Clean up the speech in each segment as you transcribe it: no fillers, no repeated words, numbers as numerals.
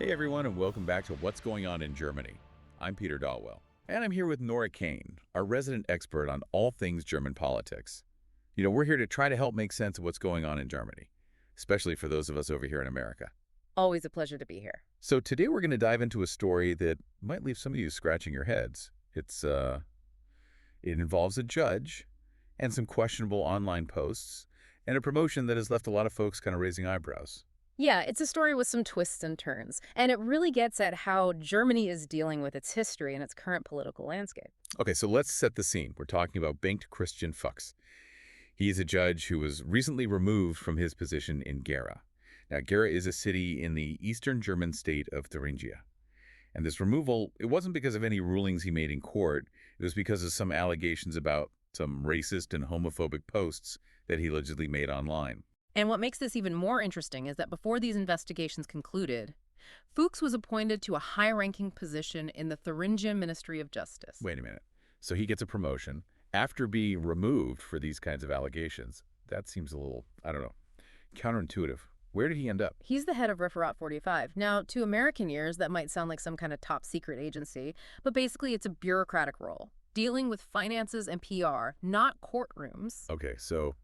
Hey everyone, and welcome back to What's Going On in Germany. I'm Peter Dawell, and I'm here with Nora Kane, our resident expert on all things German politics. We're here to try to help make sense of what's going on in Germany, especially for those of us over here in America. Always a pleasure to be here. So today we're going to dive into a story that might leave some of you scratching your heads. It involves a judge and some questionable online posts and a promotion that has left a lot of folks kind of raising eyebrows. Yeah, it's a story with some twists and turns, and it really gets at how Germany is dealing with its history and its current political landscape. Okay, so let's set the scene. We're talking about Bengt Christian Fuchs. He's a judge who was recently removed from his position in Gera. Now, Gera is a city in the eastern German state of Thuringia. And this removal, it wasn't because of any rulings he made in court. It was because of some allegations about some racist and homophobic posts that he allegedly made online. And what makes this even more interesting is that before these investigations concluded, Fuchs was appointed to a high-ranking position in the Thuringia Ministry of Justice. Wait a minute. So he gets a promotion after being removed for these kinds of allegations. That seems a little, I don't know, counterintuitive. Where did he end up? He's the head of Referat 45. Now, to American ears, that might sound like some kind of top-secret agency, but basically it's a bureaucratic role, dealing with finances and PR, not courtrooms. Okay, so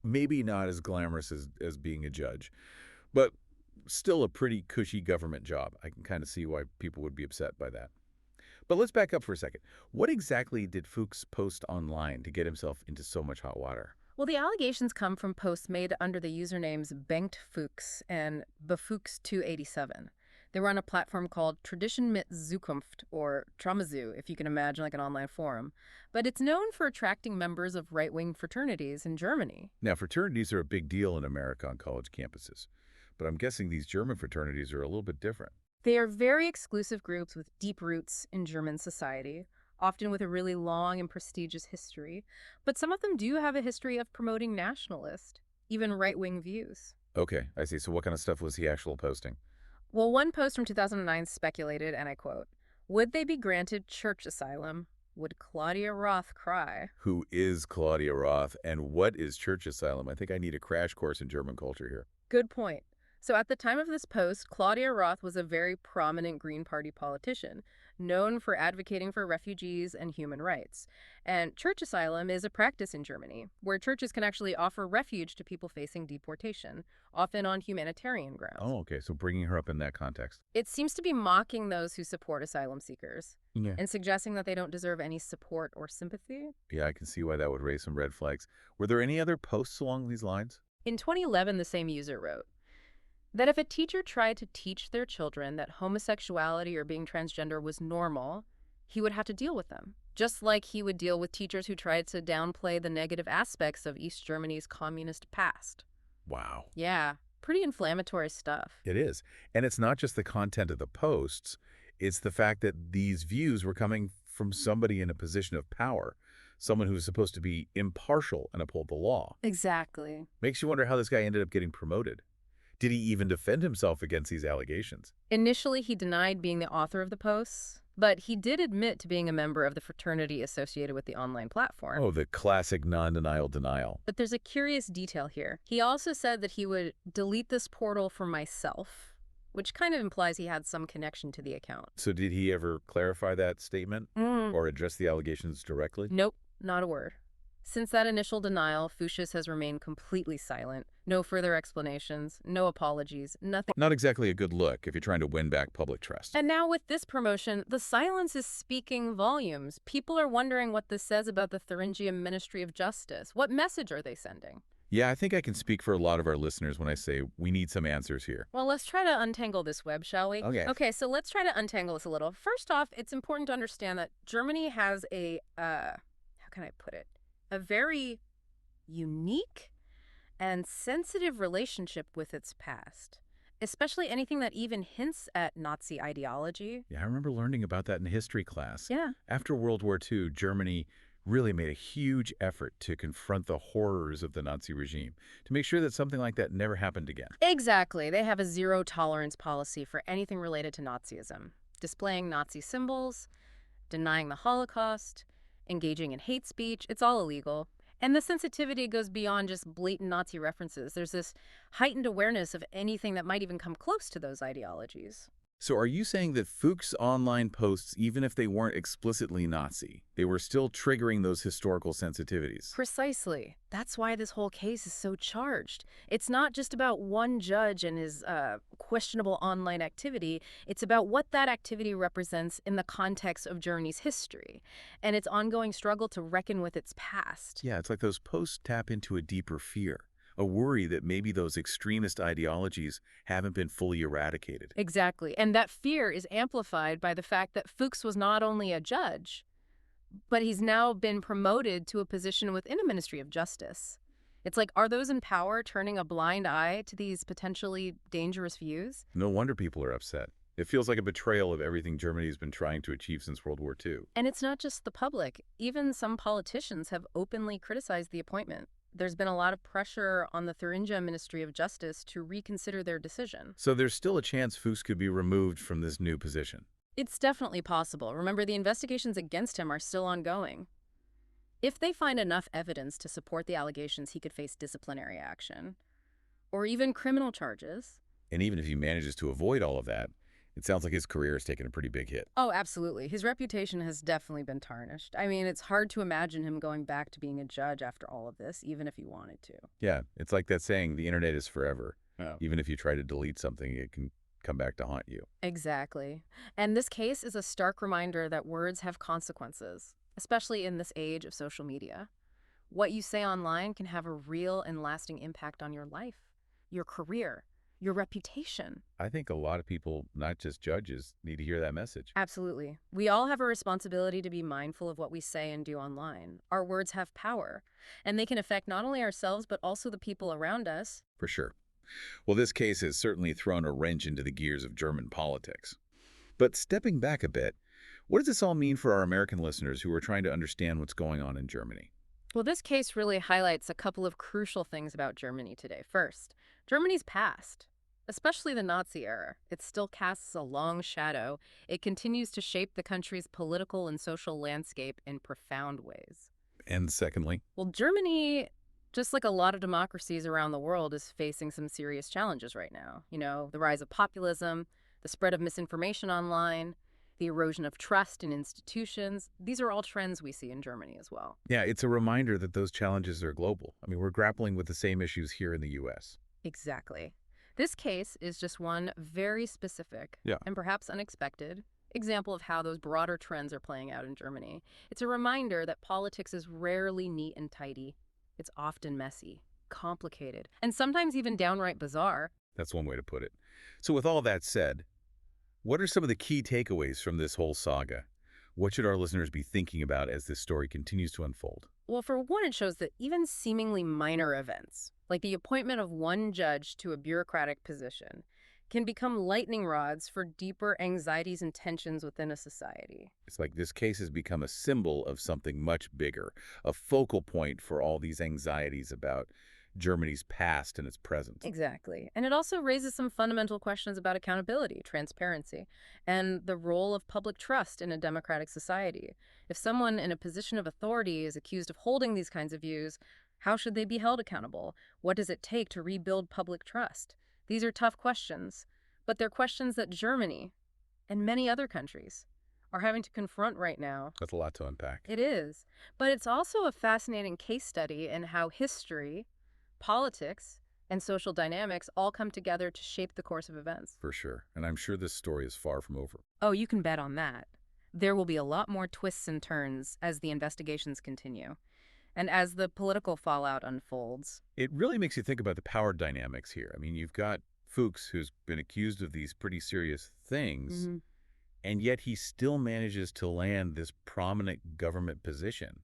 maybe not as glamorous as being a judge, but still a pretty cushy government job. I can kind of see why people would be upset by that. But let's back up for a second. What exactly did Fuchs post online to get himself into so much hot water? Well, the allegations come from posts made under the usernames Bengt Fuchs and Befuchs 287. They were on a platform called Tradition mit Zukunft, or Tramazu, if you can imagine, like an online forum. But it's known for attracting members of right-wing fraternities in Germany. Now, fraternities are a big deal in America on college campuses, but I'm guessing these German fraternities are a little bit different. They are very exclusive groups with deep roots in German society, often with a really long and prestigious history. But some of them do have a history of promoting nationalist, even right-wing views. Okay, I see. So what kind of stuff was he actually posting? Well, one post from 2009 speculated, and I quote, "Would they be granted church asylum? Would Claudia Roth cry?" Who is Claudia Roth, and what is church asylum? I think I need a crash course in German culture here. Good point. So at the time of this post, Claudia Roth was a very prominent Green Party politician, known for advocating for refugees and human rights. And church asylum is a practice in Germany, where churches can actually offer refuge to people facing deportation, often on humanitarian grounds. Oh, okay, so bringing her up in that context. It seems to be mocking those who support asylum seekers Yeah. and suggesting that they don't deserve any support or sympathy. Yeah, I can see why that would raise some red flags. Were there any other posts along these lines? In 2011, the same user wrote that if a teacher tried to teach their children that homosexuality or being transgender was normal, he would have to deal with them, just like he would deal with teachers who tried to downplay the negative aspects of East Germany's communist past. Wow. Yeah, pretty inflammatory stuff. It is. And it's not just the content of the posts, it's the fact that these views were coming from somebody in a position of power, someone who's supposed to be impartial and uphold the law. Exactly. Makes you wonder how this guy ended up getting promoted. Did he even defend himself against these allegations? Initially, he denied being the author of the posts, but he did admit to being a member of the fraternity associated with the online platform. Oh, the classic non-denial denial. But there's a curious detail here. He also said that he would delete this portal for myself, which kind of implies he had some connection to the account. So did he ever clarify that statement or address the allegations directly? Nope, not a word. Since that initial denial, Fuchs has remained completely silent. No further explanations, no apologies, nothing. Not exactly a good look if you're trying to win back public trust. And now with this promotion, the silence is speaking volumes. People are wondering what this says about the Thuringia Ministry of Justice. What message are they sending? Yeah, I think I can speak for a lot of our listeners when I say we need some answers here. Well, let's try to untangle this web, shall we? Okay. Okay, so let's try to untangle this a little. First off, it's important to understand that Germany has how can I put it? A very unique and sensitive relationship with its past, especially anything that even hints at Nazi ideology. Yeah, I remember learning about that in history class. Yeah. After World War II, Germany really made a huge effort to confront the horrors of the Nazi regime, to make sure that something like that never happened again. Exactly. They have a zero-tolerance policy for anything related to Nazism, displaying Nazi symbols, denying the Holocaust, engaging in hate speech. It's all illegal. And the sensitivity goes beyond just blatant Nazi references. There's this heightened awareness of anything that might even come close to those ideologies. So are you saying that Fuchs' online posts, even if they weren't explicitly Nazi, they were still triggering those historical sensitivities? Precisely. That's why this whole case is so charged. It's not just about one judge and his questionable online activity. It's about what that activity represents in the context of Germany's history and its ongoing struggle to reckon with its past. Yeah, it's like those posts tap into a deeper fear, a worry that maybe those extremist ideologies haven't been fully eradicated. Exactly. And that fear is amplified by the fact that Fuchs was not only a judge, but he's now been promoted to a position within a Ministry of Justice. It's like, are those in power turning a blind eye to these potentially dangerous views? No wonder people are upset. It feels like a betrayal of everything Germany's been trying to achieve since World War II. And it's not just the public. Even some politicians have openly criticized the appointment. There's been a lot of pressure on the Thuringia Ministry of Justice to reconsider their decision. So there's still a chance Fuchs could be removed from this new position. It's definitely possible. Remember, the investigations against him are still ongoing. If they find enough evidence to support the allegations, he could face disciplinary action or even criminal charges. And even if he manages to avoid all of that, it sounds like his career has taken a pretty big hit. Oh, absolutely. His reputation has definitely been tarnished. I mean, it's hard to imagine him going back to being a judge after all of this, even if he wanted to. Yeah, it's like that saying, the internet is forever. Oh. Even if you try to delete something, it can come back to haunt you. Exactly. And this case is a stark reminder that words have consequences, especially in this age of social media. What you say online can have a real and lasting impact on your life, your career, your reputation. I think a lot of people, not just judges, need to hear that message. Absolutely. We all have a responsibility to be mindful of what we say and do online. Our words have power, and they can affect not only ourselves, but also the people around us. For sure. Well, this case has certainly thrown a wrench into the gears of German politics. But stepping back a bit, what does this all mean for our American listeners who are trying to understand what's going on in Germany? Well, this case really highlights a couple of crucial things about Germany today. First, Germany's past, especially the Nazi era, it still casts a long shadow. It continues to shape the country's political and social landscape in profound ways. And secondly, Well, Germany, just like a lot of democracies around the world, is facing some serious challenges right now. You know, the rise of populism, the spread of misinformation online, the erosion of trust in institutions. These are all trends we see in Germany as well. yeah, it's a reminder that those challenges are global. I mean, we're grappling with the same issues here in the U.S. Exactly. This case is just one very specific Yeah. and perhaps unexpected example of how those broader trends are playing out in Germany. It's a reminder that politics is rarely neat and tidy. It's often messy, complicated, and sometimes even downright bizarre. That's one way to put it. So with all that said, what are some of the key takeaways from this whole saga? What should our listeners be thinking about as this story continues to unfold? Well, for one, it shows that even seemingly minor events, like the appointment of one judge to a bureaucratic position, can become lightning rods for deeper anxieties and tensions within a society. It's like this case has become a symbol of something much bigger, a focal point for all these anxieties about Germany's past and its present. Exactly. And it also raises some fundamental questions about accountability, transparency, and the role of public trust in a democratic society. If someone in a position of authority is accused of holding these kinds of views, how should they be held accountable? What does it take to rebuild public trust? These are tough questions, but they're questions that Germany and many other countries are having to confront right now. That's a lot to unpack. It is. But it's also a fascinating case study in how history, politics, and social dynamics all come together to shape the course of events. For sure. And I'm sure this story is far from over. Oh, you can bet on that. There will be a lot more twists and turns as the investigations continue, and as the political fallout unfolds. It really makes you think about the power dynamics here. I mean, you've got Fuchs, who's been accused of these pretty serious things, and yet he still manages to land this prominent government position.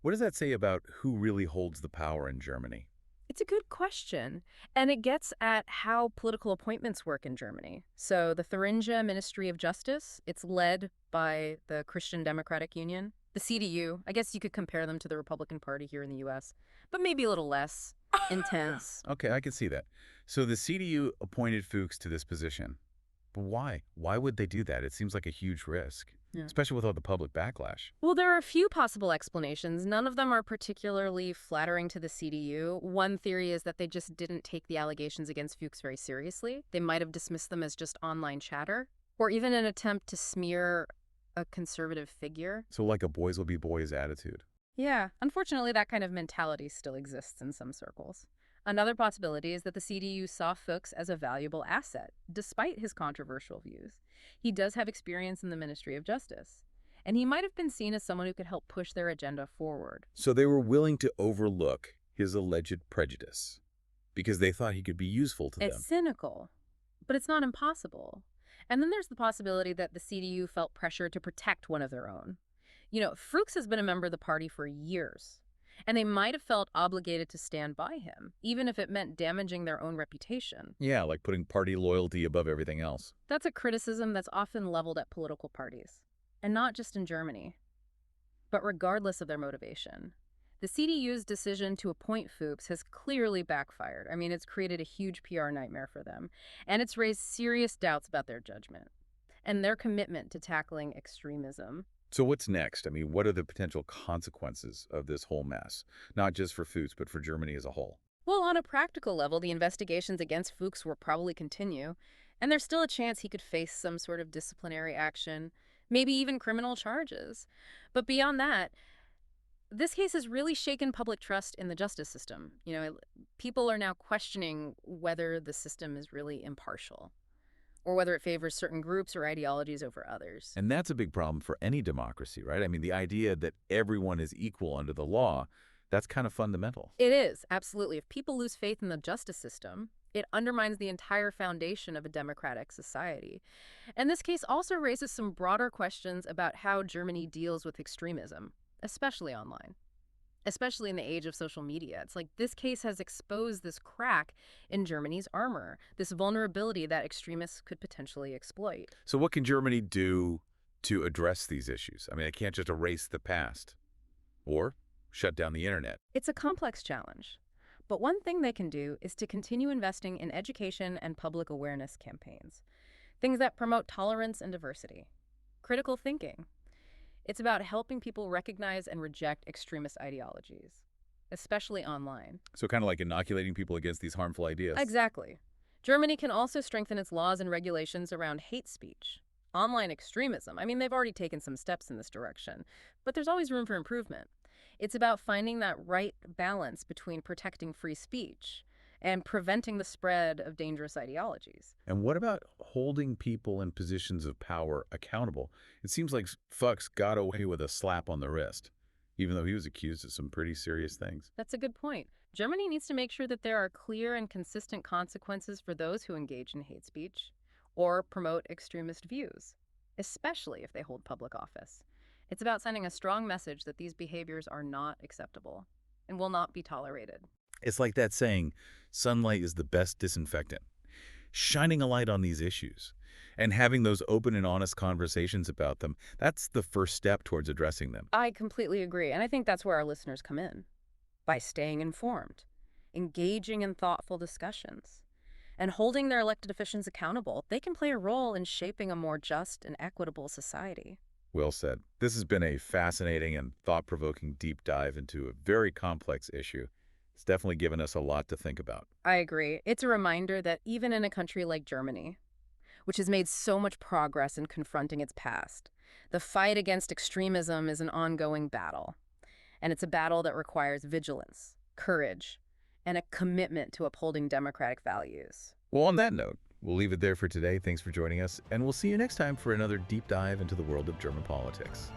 What does that say about who really holds the power in Germany? It's a good question, and it gets at how political appointments work in Germany. So the Thuringia Ministry of Justice, it's led by the Christian Democratic Union. The CDU, I guess you could compare them to the Republican Party here in the U.S., but maybe a little less intense. Okay, I can see that. So the CDU appointed Fuchs to this position. But why? Why would they do that? It seems like a huge risk, Yeah. especially with all the public backlash. Well, there are a few possible explanations. None of them are particularly flattering to the CDU. One theory is that they just didn't take the allegations against Fuchs very seriously. They might have dismissed them as just online chatter. Or even an attempt to smear a conservative figure. So like a boys will be boys attitude. Yeah, unfortunately, that kind of mentality still exists in some circles. Another possibility is that the CDU saw Fuchs as a valuable asset, despite his controversial views. He does have experience in the Ministry of Justice, and he might have been seen as someone who could help push their agenda forward. So they were willing to overlook his alleged prejudice because they thought he could be useful to It's them. cynical, but it's not impossible. And then there's the possibility that the CDU felt pressure to protect one of their own. Fuchs has been a member of the party for years, and they might have felt obligated to stand by him, even if it meant damaging their own reputation. Yeah, like putting party loyalty above everything else. That's a criticism that's often leveled at political parties, and not just in Germany. But regardless of their motivation, the CDU's decision to appoint Fuchs has clearly backfired. I mean, it's created a huge PR nightmare for them, and it's raised serious doubts about their judgment and their commitment to tackling extremism. So what's next? I mean, what are the potential consequences of this whole mess? Not just for Fuchs, but for Germany as a whole. Well, on a practical level, the investigations against Fuchs will probably continue, and there's still a chance he could face some sort of disciplinary action, maybe even criminal charges. But beyond that, this case has really shaken public trust in the justice system. People are now questioning whether the system is really impartial or whether it favors certain groups or ideologies over others. And that's a big problem for any democracy, right? I mean, the idea that everyone is equal under the law, that's kind of fundamental. It is, absolutely. If people lose faith in the justice system, it undermines the entire foundation of a democratic society. And this case also raises some broader questions about how Germany deals with extremism, especially online, especially in the age of social media. It's like this case has exposed this crack in Germany's armor, this vulnerability that extremists could potentially exploit. So what can Germany do to address these issues? I mean, they can't just erase the past or shut down the internet. It's a complex challenge. But one thing they can do is to continue investing in education and public awareness campaigns, things that promote tolerance and diversity, critical thinking. It's about helping people recognize and reject extremist ideologies, especially online. So kind of like inoculating people against these harmful ideas. Exactly. Germany can also strengthen its laws and regulations around hate speech, online extremism. I mean, they've already taken some steps in this direction, but there's always room for improvement. It's about finding that right balance between protecting free speech and preventing the spread of dangerous ideologies. And what about holding people in positions of power accountable? It seems like Fuchs got away with a slap on the wrist, even though he was accused of some pretty serious things. That's a good point. Germany needs to make sure that there are clear and consistent consequences for those who engage in hate speech or promote extremist views, especially if they hold public office. It's about sending a strong message that these behaviors are not acceptable and will not be tolerated. It's like that saying, sunlight is the best disinfectant. Shining a light on these issues and having those open and honest conversations about them, that's the first step towards addressing them. I completely agree, and I think that's where our listeners come in. By staying informed, engaging in thoughtful discussions, and holding their elected officials accountable, they can play a role in shaping a more just and equitable society. Well said. This has been a fascinating and thought-provoking deep dive into a very complex issue. It's definitely given us a lot to think about. I agree. It's a reminder that even in a country like Germany, which has made so much progress in confronting its past, the fight against extremism is an ongoing battle. And it's a battle that requires vigilance, courage, and a commitment to upholding democratic values. Well, on that note, we'll leave it there for today. Thanks for joining us, and we'll see you next time for another deep dive into the world of German politics.